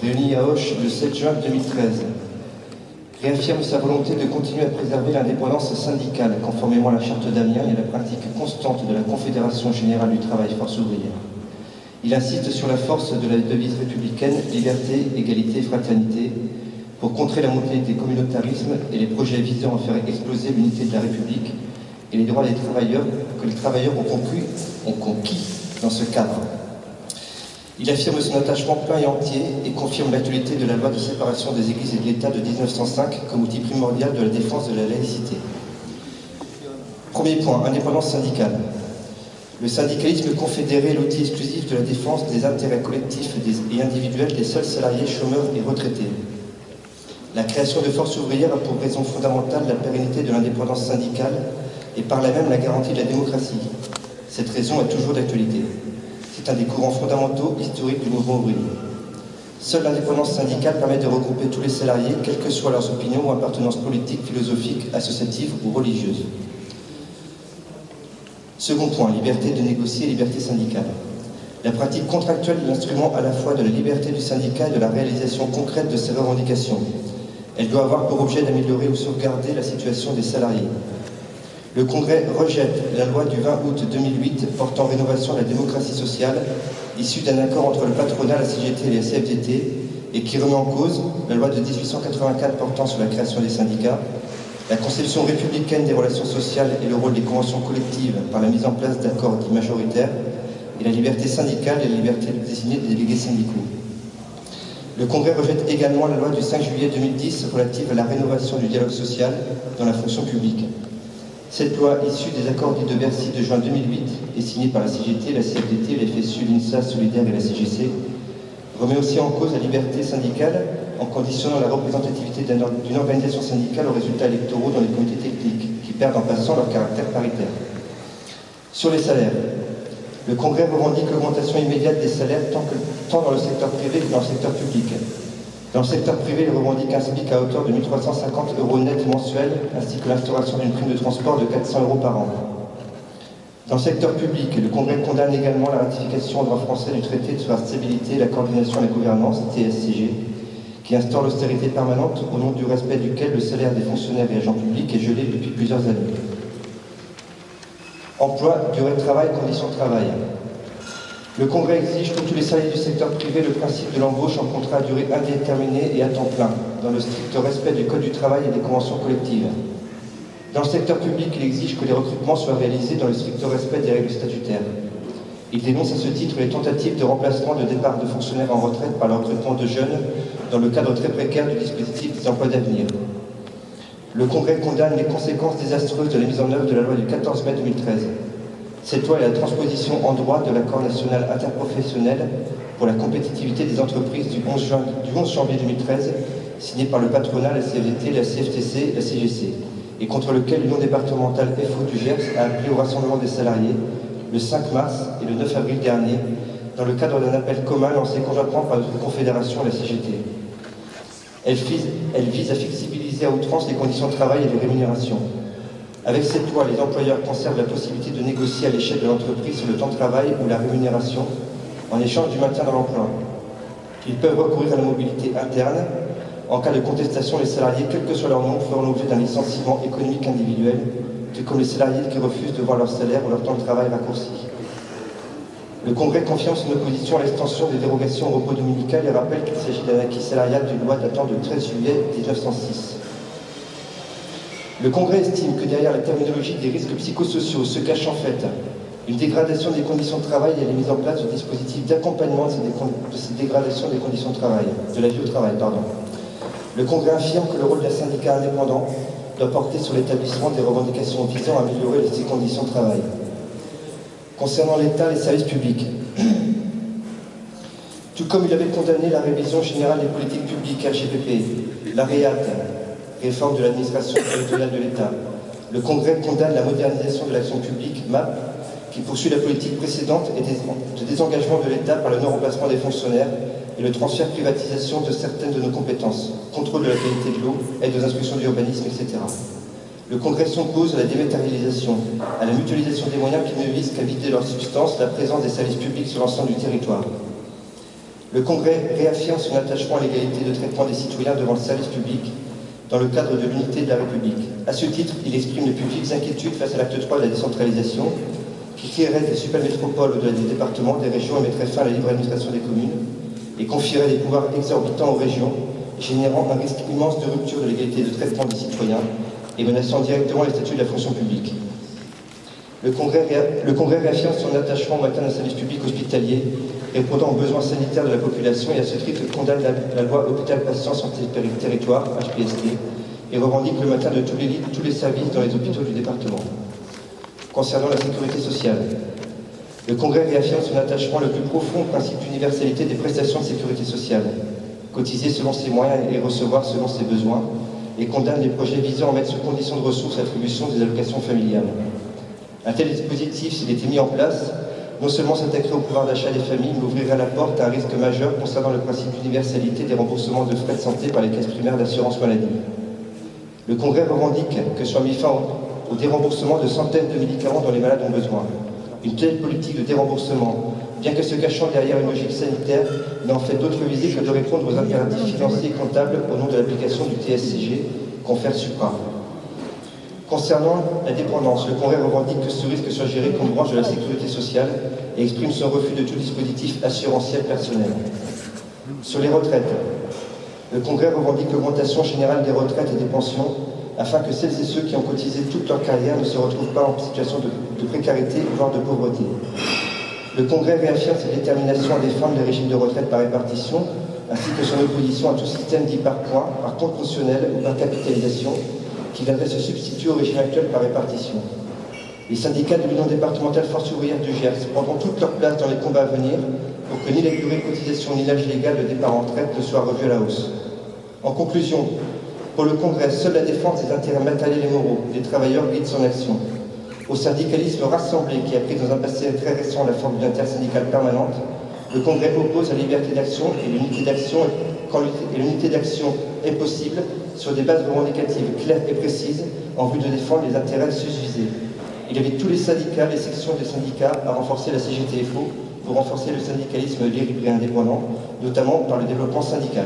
réuni à Auch le 7 juin 2013, réaffirme sa volonté de continuer à préserver l'indépendance syndicale, conformément à la charte d'Amiens et à la pratique constante de la Confédération Générale du Travail Force Ouvrière. Il insiste sur la force de la devise républicaine « Liberté, égalité, fraternité » pour contrer la montée des communautarismes et les projets visant à faire exploser l'unité de la République et les droits des travailleurs que les travailleurs ont conquis dans ce cadre. Il affirme son attachement plein et entier et confirme l'actualité de la loi de séparation des Églises et de l'État de 1905 comme outil primordial de la défense de la laïcité. Premier point, indépendance syndicale. Le syndicalisme confédéré est l'outil exclusif de la défense des intérêts collectifs et individuels des seuls salariés, chômeurs et retraités. La création de forces ouvrières a pour raison fondamentale la pérennité de l'indépendance syndicale et par là même la garantie de la démocratie. Cette raison est toujours d'actualité. C'est un des courants fondamentaux historiques du mouvement ouvrier. Seule l'indépendance syndicale permet de regrouper tous les salariés, quelles que soient leurs opinions ou appartenances politiques, philosophiques, associatives ou religieuses. Second point, liberté de négocier et liberté syndicale. La pratique contractuelle est l'instrument à la fois de la liberté du syndicat et de la réalisation concrète de ses revendications. Elle doit avoir pour objet d'améliorer ou sauvegarder la situation des salariés. Le Congrès rejette la loi du 20 août 2008 portant rénovation de la démocratie sociale, issue d'un accord entre le patronat, la CGT et la CFDT, et qui remet en cause la loi de 1884 portant sur la création des syndicats, la conception républicaine des relations sociales et le rôle des conventions collectives par la mise en place d'accords dits majoritaires, et la liberté syndicale et la liberté de désigner des délégués syndicaux. Le Congrès rejette également la loi du 5 juillet 2010 relative à la rénovation du dialogue social dans la fonction publique. Cette loi, issue des accords dits de Bercy de juin 2008 et signée par la CGT, la CFDT, la FSU, l'INSA, Solidaire et la CGC, remet aussi en cause la liberté syndicale en conditionnant la représentativité d'une organisation syndicale aux résultats électoraux dans les comités techniques, qui perdent en passant leur caractère paritaire. Sur les salaires, le Congrès revendique l'augmentation immédiate des salaires tant dans le secteur privé que dans le secteur public. Dans le secteur privé, il revendique un SMIC à hauteur de 1 350 € net mensuels, ainsi que l'instauration d'une prime de transport de 400 € par an. Dans le secteur public, le Congrès condamne également la ratification en droit français du traité sur la stabilité, la coordination et la gouvernance, TSCG, qui instaure l'austérité permanente au nom du respect duquel le salaire des fonctionnaires et agents publics est gelé depuis plusieurs années. Emploi, durée de travail, conditions de travail. Le Congrès exige pour tous les salariés du secteur privé le principe de l'embauche en contrat à durée indéterminée et à temps plein, dans le strict respect du Code du travail et des conventions collectives. Dans le secteur public, il exige que les recrutements soient réalisés dans le strict respect des règles statutaires. Il dénonce à ce titre les tentatives de remplacement de départ de fonctionnaires en retraite par le recrutement de jeunes dans le cadre très précaire du dispositif des emplois d'avenir. Le Congrès condamne les conséquences désastreuses de la mise en œuvre de la loi du 14 mai 2013. Cette loi est la transposition en droit de l'accord national interprofessionnel pour la compétitivité des entreprises du 11 janvier 2013, signé par le patronat, la CFDT, la CFTC et la CGC, et contre lequel l'Union départementale FO du Gers a appelé au rassemblement des salariés le 5 mars et le 9 avril dernier, dans le cadre d'un appel commun lancé conjointement par notre confédération, la CGT. Elle vise à flexibiliser à outrance les conditions de travail et les rémunérations. Avec cette loi, les employeurs conservent la possibilité de négocier à l'échelle de l'entreprise sur le temps de travail ou la rémunération en échange du maintien dans l'emploi. Ils peuvent recourir à la mobilité interne. En cas de contestation, les salariés, quel que soit leur nom, feront l'objet d'un licenciement économique individuel, tout comme les salariés qui refusent de voir leur salaire ou leur temps de travail raccourci. Le Congrès confirme son opposition à l'extension des dérogations au repos dominical et rappelle qu'il s'agit d'un acquis salarial d'une loi datant de 13 juillet 1906. Le Congrès estime que derrière la terminologie des risques psychosociaux se cache en fait une dégradation des conditions de travail et la mise en place de dispositifs d'accompagnement de ces dégradations des conditions de travail, de la vie au travail, pardon. Le Congrès affirme que le rôle d'un syndicat indépendant doit porter sur l'établissement des revendications visant à améliorer ces conditions de travail. Concernant l'État et les services publics, tout comme il avait condamné la révision générale des politiques publiques RGPP, la REAT, réforme de l'administration territoriale de l'État, le Congrès condamne la modernisation de l'action publique, MAP, qui poursuit la politique précédente et de désengagement de l'État par le non-remplacement des fonctionnaires et le transfert privatisation de certaines de nos compétences, contrôle de la qualité de l'eau, aide aux instructions d'urbanisme, etc. Le Congrès s'oppose à la dématérialisation, à la mutualisation des moyens qui ne visent qu'à vider leur substance la présence des services publics sur l'ensemble du territoire. Le Congrès réaffirme son attachement à l'égalité de traitement des citoyens devant le service public dans le cadre de l'unité de la République. À ce titre, il exprime de publiques inquiétudes face à l'acte 3 de la décentralisation, qui créerait des supermétropoles au-delà des départements, des régions et mettrait fin à la libre administration des communes, et confierait des pouvoirs exorbitants aux régions, générant un risque immense de rupture de l'égalité de traitement des citoyens et menaçant directement les statuts de la fonction publique. Le Congrès réaffirme son attachement au maintien d'un service public hospitalier, répondant aux besoins sanitaires de la population et à ce titre condamne la loi Hôpital Patient Santé Territoire, HPST, et revendique le maintien de tous les services dans les hôpitaux du département. Concernant la sécurité sociale, le Congrès réaffirme son attachement le plus profond au principe d'universalité des prestations de sécurité sociale, cotiser selon ses moyens et recevoir selon ses besoins, et condamne les projets visant à mettre sous condition de ressources l'attribution des allocations familiales. Un tel dispositif, s'il était mis en place, non seulement s'attaquerait au pouvoir d'achat des familles, mais ouvrirait la porte à un risque majeur concernant le principe d'universalité des remboursements de frais de santé par les caisses primaires d'assurance maladie. Le Congrès revendique que soit mis fin au déremboursement de centaines de médicaments dont les malades ont besoin. Une telle politique de déremboursement, bien que se cachant derrière une logique sanitaire, n'a en fait d'autre visée que de répondre aux impératifs financiers et comptables au nom de l'application du TSCG, confère Supra. Concernant la dépendance, le Congrès revendique que ce risque soit géré comme branche de la sécurité sociale et exprime son refus de tout dispositif assurantiel personnel. Sur les retraites, le Congrès revendique l'augmentation générale des retraites et des pensions afin que celles et ceux qui ont cotisé toute leur carrière ne se retrouvent pas en situation de précarité, voire de pauvreté. Le Congrès réaffirme sa détermination à défendre les régimes de retraite par répartition, ainsi que son opposition à tout système dit par points, par compte notionnel ou par capitalisation, qui viendrait se substituer au régime actuel par répartition. Les syndicats de l'Union départementale Force ouvrière du Gers prendront toute leur place dans les combats à venir pour que ni la durée de cotisation ni l'âge légal de départ en retraite ne soient revus à la hausse. En conclusion, pour le Congrès, seule la défense des intérêts matériels et moraux des travailleurs guide son action. Au syndicalisme rassemblé qui a pris dans un passé très récent la forme d'une intersyndicale permanente, le Congrès oppose la liberté d'action et l'unité d'action quand l'unité d'action est possible sur des bases revendicatives claires et précises en vue de défendre les intérêts susvisés. Il invite tous les syndicats, les sections des syndicats à renforcer la CGTFO pour renforcer le syndicalisme libre et indépendant, notamment par le développement syndical.